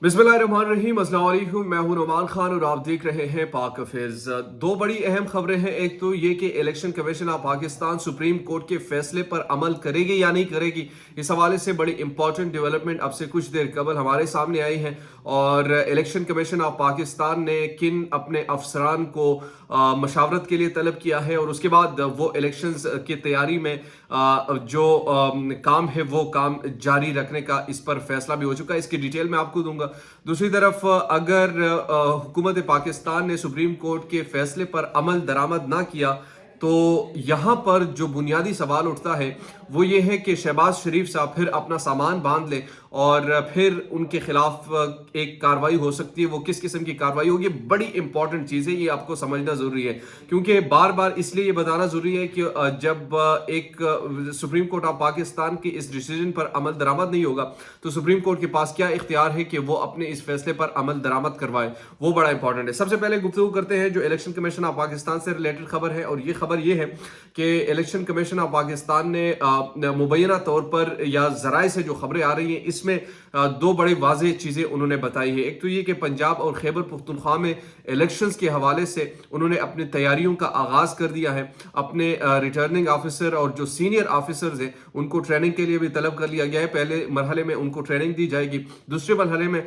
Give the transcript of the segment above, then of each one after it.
बिस्मिल्लाहिर्रहमानिर्रहीम, अस्सलाम वालेकुम। मैं हूं नुमान खान और आप देख रहे हैं पाक हफीज। दो बड़ी अहम खबरें हैं। एक तो ये कि election commission of Pakistan supreme court के फैसले पर अमल करेगी या नहीं करेगी। इस हवाले से बड़ी इंपॉर्टेंट डेवलपमेंट अब से कुछ देर कबल हमारे सामने आई है और इलेक्शन कमीशन ऑफ पाकिस्तान ने किन अपने अफसरान को मशावरत के लिए तलब किया है और उसके बाद वो इलेक्शंस की तैयारी में जो काम है वो काम जारी रखने का इस पर फैसला भी हो चुका है। इसकी डिटेल मैं आपको दूंगा। दूसरी तरफ अगर हुकूमत पाकिस्तान ने सुप्रीम कोर्ट के फैसले पर अमल दरामद ना किया तो यहाँ पर जो बुनियादी सवाल उठता है वो ये है कि शहबाज शरीफ साहब फिर अपना सामान बांध लें और फिर उनके खिलाफ एक कार्रवाई हो सकती है। वो किस किस्म की कार्रवाई होगी, बड़ी इंपॉर्टेंट चीज़ है, ये आपको समझना ज़रूरी है। क्योंकि बार बार इसलिए ये बताना ज़रूरी है कि जब एक सुप्रीम कोर्ट ऑफ पाकिस्तान की इस डिसीजन पर अमल दरामद नहीं होगा तो सुप्रीम कोर्ट के पास क्या इख्तियार है कि वो अपने इस फैसले पर अमल दरामद करवाए, वो बड़ा इंपॉर्टेंट है। सबसे पहले गुफ्तगू करते हैं जो इलेक्शन कमीशन ऑफ पाकिस्तान से रिलेटेड खबर है और ये खबर ये है कि इलेक्शन कमीशन ऑफ पाकिस्तान ने मुबैना तौर पर या जराए से जो खबरें आ रही हैं इसमें दो बड़े वाज़ेह चीज़ें उन्होंने बताई है। एक तो ये कि पंजाब और खैबर पख्तूनख्वा में इलेक्शंस के हवाले से उन्होंने अपनी तैयारियों का आगाज़ कर दिया है। अपने रिटर्निंग ऑफिसर और जो सीनियर ऑफिसर्स हैं उनको ट्रेनिंग के लिए भी तलब कर लिया गया है। पहले मरहले में उनको ट्रेनिंग दी जाएगी, दूसरे मरहले में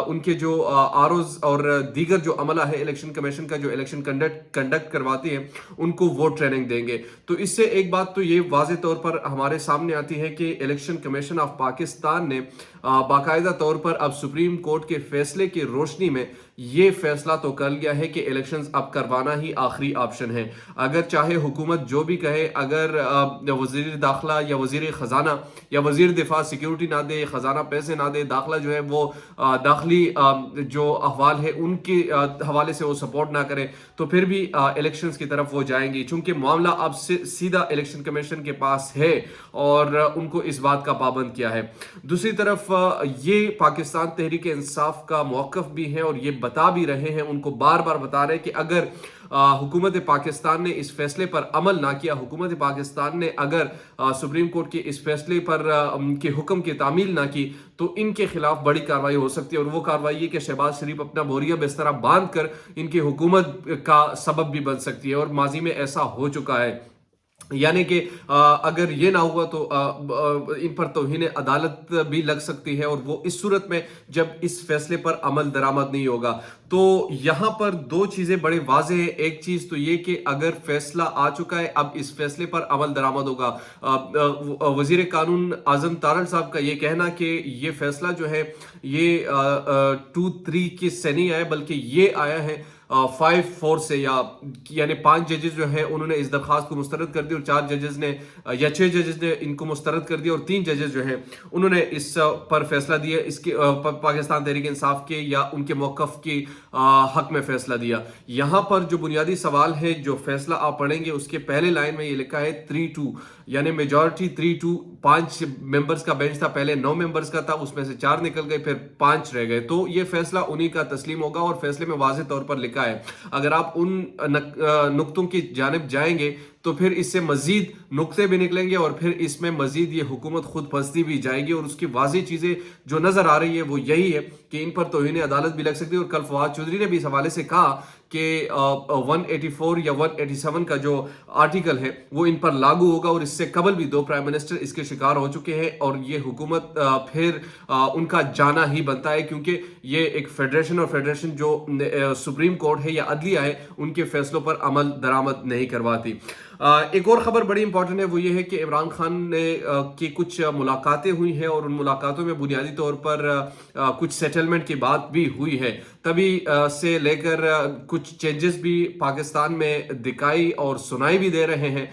उनके जो आरओज और दीगर जो अमला है इलेक्शन कमीशन का जो इलेक्शन कंडक्ट करवाती है उनको वो ट्रेनिंग देंगे। तो इससे एक बात तो ये वाज़े तौर पर हमारे सामने आती है कि इलेक्शन कमीशन ऑफ पाकिस्तान ने बाकायदा तौर पर अब सुप्रीम कोर्ट के फैसले की रोशनी में ये फैसला तो कर लिया है कि इलेक्शंस अब करवाना ही आखिरी ऑप्शन है। अगर चाहे हुकूमत जो भी कहे, अगर वजीर दाखिला या वजीर ख़जाना या वजीर दिफा सिक्योरिटी ना दे, ख़जाना पैसे ना दे, दाखिला जो है वो दाखिली जो अहवाल है उनके हवाले से वो सपोर्ट ना करे तो फिर भी इलेक्शंस की तरफ वो जाएंगी। चूंकि मामला अब से सीधा इलेक्शन कमीशन के पास है और उनको इस बात का पाबंद किया है। दूसरी तरफ ये पाकिस्तान तहरीक इंसाफ का मौक़िफ़ भी है और ये बता भी रहे हैं, उनको बार बार बता रहे हैं कि अगर हुकूमत पाकिस्तान ने इस फैसले पर अमल ना किया, हुकूमत पाकिस्तान ने अगर सुप्रीम कोर्ट के इस फैसले पर के हुक्म की तामील ना की तो इनके खिलाफ बड़ी कार्रवाई हो सकती है। और वो कार्रवाई है कि शहबाज शरीफ अपना बोरिया बिस्तरा बांध कर इनकी हुकूमत का सबब भी बन सकती है और माजी में ऐसा हो चुका है। यानी कि अगर ये ना हुआ तो इन पर तौहीन अदालत भी लग सकती है और वो इस सूरत में जब इस फैसले पर अमल दरामद नहीं होगा। तो यहाँ पर दो चीज़ें बड़े वाज़े हैं। एक चीज़ तो ये कि अगर फैसला आ चुका है अब इस फैसले पर अमल दरामद होगा। वज़ीर कानून आज़म तारड़ साहब का ये कहना कि ये फैसला जो है ये 2-3 की से नहीं आया बल्कि ये आया है 5-4 से, यानी 5 जजेस जो है उन्होंने इस दरखास्त को मुस्तरद कर दी और 4 जजेस ने या 6 जजेस ने इनको मुस्तरद कर दिया और 3 जजेस जो है उन्होंने इस पर फैसला दिया, इसके पाकिस्तान तहरीक इंसाफ के या उनके मौक़िफ़ के हक में फैसला दिया। यहाँ पर जो बुनियादी सवाल है, जो फैसला आप पढ़ेंगे उसके पहले लाइन में ये लिखा है 3-2, यानी मेजॉरिटी 3-2। 5 मेंबर्स का बेंच था, पहले 9 मेंबर्स का था, उसमें से 4 निकल गए, फिर 5 रह गए। तो ये फैसला उन्हीं का तस्लीम होगा और फैसले में वाज़ेह तौर पर लिखा है। अगर आप उन नुक्तों की जानिब जाएंगे तो फिर इससे मजीद नुक्ते भी निकलेंगे और फिर इसमें मजीद ये हुकूमत खुद फंसती भी जाएगी और उसकी वाज़ेह चीज़ें जो नज़र आ रही है वो यही है कि इन पर तौहीन अदालत भी लग सकती है। और कल फवाद चौधरी ने भी इस हवाले से कहा कि 184 या 187 का जो आर्टिकल है वो इन पर लागू होगा और इससे कबल भी 2 प्राइम मिनिस्टर इसके शिकार हो चुके हैं और ये हुकूमत फिर उनका जाना ही बनता है क्योंकि ये एक फेडरेशन और फेडरेशन जो सुप्रीम कोर्ट है या अदलिया है उनके फैसलों पर अमल दरामद नहीं करवाती। एक और ख़बर बड़ी इंपॉर्टेंट है, वो ये है कि इमरान खान ने की कुछ मुलाकातें हुई हैं और उन मुलाकातों में बुनियादी तौर पर कुछ सेटलमेंट की बात भी हुई है। तभी से लेकर कुछ चेंजेस भी पाकिस्तान में दिखाई और सुनाई भी दे रहे हैं।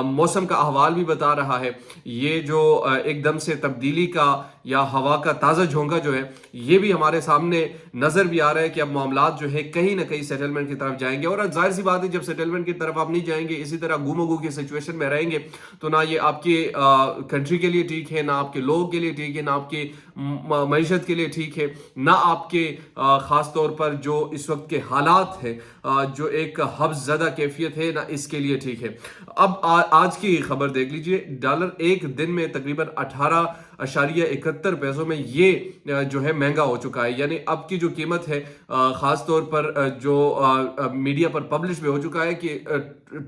मौसम का अहवाल भी बता रहा है ये जो एकदम से तब्दीली का या हवा का ताज़ा झोंका जो है ये भी हमारे सामने नज़र भी आ रहा है कि अब मामलात जो है कहीं ना कहीं सेटलमेंट की तरफ जाएंगे। और जाहिर सी बात है जब सेटलमेंट की तरफ आप नहीं जाएंगे, इसी तरह गुमगु की सिचुएशन में रहेंगे तो ना ये आपकी कंट्री के लिए ठीक है, ना आपके लोगों के लिए ठीक है, ना आपकी मईशत के लिए ठीक है, ना आपके ख़ास तौर पर जो इस वक्त के हालात है जो एक हफ्ज़दा कैफियत है, ना इसके लिए ठीक है। अब आज की खबर देख लीजिए, डॉलर एक दिन में तकरीबन 18 1.71 पैसों में ये जो है महंगा हो चुका है। यानी अब की जो कीमत है खास तौर पर जो मीडिया पर पब्लिश भी हो चुका है कि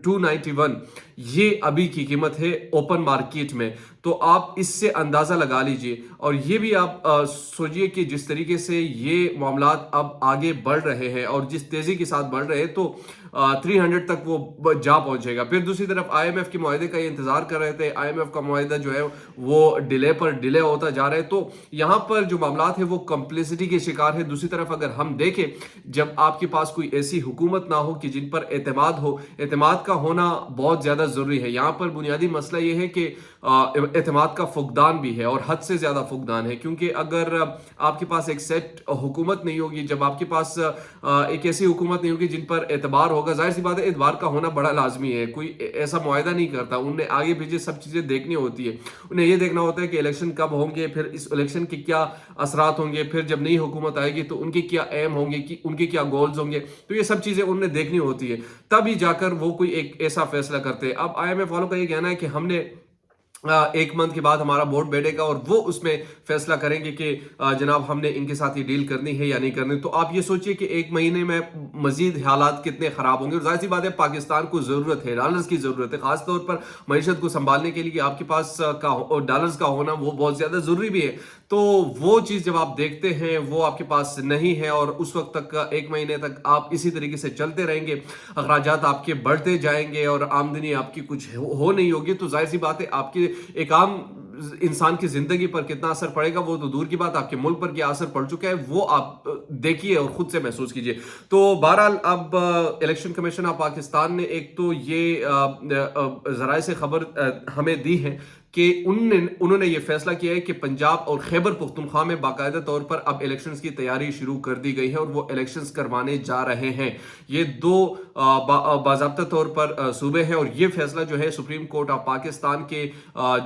291 ये अभी की कीमत है ओपन मार्केट में। तो आप इससे अंदाजा लगा लीजिए और ये भी आप सोचिए कि जिस तरीके से ये मामलात अब आगे बढ़ रहे हैं और जिस तेजी के साथ बढ़ रहे हैं तो 300 तक वो जा पहुंचेगा। फिर दूसरी तरफ IMF के मुआहदे का ये इंतजार कर रहे थे, IMF का मुआहदा जो है वो डिले पर डिले होता जा रहा है। तो यहाँ पर जो मामलात है वो कम्प्लिसिटी के शिकार है। दूसरी तरफ अगर हम देखें, जब आपके पास कोई ऐसी हुकूमत ना हो कि जिन पर एतमाद हो, एतमाद का होना बहुत ज्यादा जरूरी है। यहाँ पर बुनियादी मसला ये है कि एतमाद का फुकदान भी है और हद से ज्यादा फुकदान है, क्योंकि अगर आपके पास एक सेट हुकूमत नहीं होगी, जब आपके पास एक ऐसी हुकूमत नहीं होगी जिन पर एतबार होगा, जाहिर सी बात है एतबार का होना बड़ा लाजमी है। कोई ऐसा मुआहदा नहीं करता, उन्हें आगे पीछे सब चीजें देखनी होती है। उन्हें यह देखना होता है कि इलेक्शन कब होंगे, फिर इस इलेक्शन के क्या असरात होंगे, फिर जब नई हुकूमत आएगी तो उनके क्या एम होंगे, कि उनके क्या गोल्स होंगे। तो ये सब चीजें उन्हें देखनी होती है, तभी जाकर वो कोई एक ऐसा फैसला करते हैं। अब IMF वालों का ये कहना है कि हमने एक मंथ के बाद हमारा बोर्ड बैठेगा और वो उसमें फैसला करेंगे कि जनाब हमने इनके साथ ये डील करनी है या नहीं करनी। तो आप ये सोचिए कि एक महीने में मजीद हालात कितने खराब होंगे। और जाहिर सी बात है पाकिस्तान को जरूरत है, डॉलर्स की जरूरत है, खासतौर पर मईशत को संभालने के लिए आपके पास डॉलर्स का होना वो बहुत ज्यादा जरूरी भी है। तो वो चीज जब आप देखते हैं वो आपके पास नहीं है और उस वक्त तक एक महीने तक आप इसी तरीके से चलते रहेंगे, अखराजात आपके बढ़ते जाएंगे और आमदनी आपकी कुछ हो नहीं होगी। तो जाहिर सी बात है आपकी एक आम इंसान की जिंदगी पर कितना असर पड़ेगा वो तो दूर की बात, आपके मुल्क पर क्या असर पड़ चुका है वो आप देखिए और खुद से महसूस कीजिए। तो बहरहाल अब इलेक्शन कमीशन ऑफ पाकिस्तान ने एक तो ये जराए से खबर हमें दी है कि उन्होंने ये फैसला किया है कि पंजाब और खैबर पुख्तनख्वा में बाकायदा तौर पर अब इलेक्शंस की तैयारी शुरू कर दी गई है और वो इलेक्शंस करवाने जा रहे हैं। ये दो बाज़ाब्ता तौर पर सूबे हैं और ये फैसला जो है सुप्रीम कोर्ट ऑफ पाकिस्तान के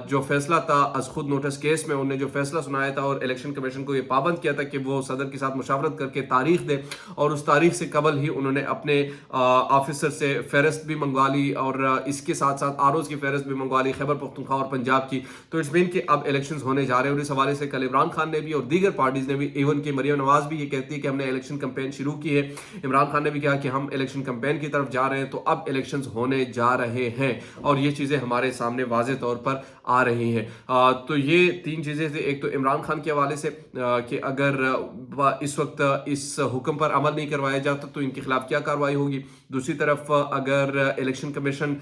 जो फैसला था अज खुद नोटिस केस में उन्होंने जो फैसला सुनाया था और इलेक्शन कमीशन को ये पाबंद किया था कि वो सदर के साथ मुशावरत करके तारीख दे, और उस तारीख से कबल ही उन्होंने अपने ऑफिसर से फहरिस्त भी मंगवा ली और इसके साथ साथ आरओज की फहरिस्त भी मंगवा ली खैबर पुख्तनख्वा और पंजाब की। तो इट्स मीन कि अब इलेक्शंस होने जा रहे हैं और इस हवाले से कल इमरान खान ने भी और दीगर पार्टीज ने भी, इवन कि मरियम नवाज भी ये कहती है कि हमने इलेक्शन कैंपेन शुरू की है। इमरान खान ने भी कहा कि हम इलेक्शन कैंपेन की तरफ जा रहे हैं। तो अब इलेक्शंस होने जा रहे हैं और ये चीजें हमारे सामने वाज़ेह तौर पर आ रही हैं। तो ये तीन चीजें थी, एक तो इमरान खान के हवाले से कि अगर इस वक्त इस हुक्म पर अमल नहीं करवाया जाता तो इनके खिलाफ क्या कार्रवाई होगी। दूसरी तरफ अगर इलेक्शन कमीशन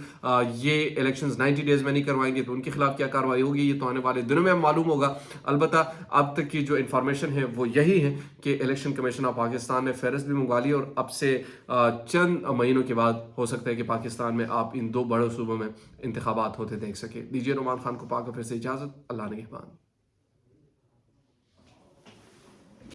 ये इलेक्शंस 90 डेज में नहीं करवाएंगे तो उनके खिलाफ क्या कार्रवाई होगी, ये तो आने वाले दिनों में मालूम होगा। अलबत्ता अब तक की जो इंफॉर्मेशन है वो यही है कि इलेक्शन कमीशन ऑफ पाकिस्तान ने फहरिस्त भी मंगवा ली और अब से चंद महीनों के बाद हो सकता है कि पाकिस्तान में आप इन दो बड़े सूबों में इंतखाबात होते देख सके। दीजिए नुमान खान को पाकर फिर से इजाजत। अल्लाह निगहबान।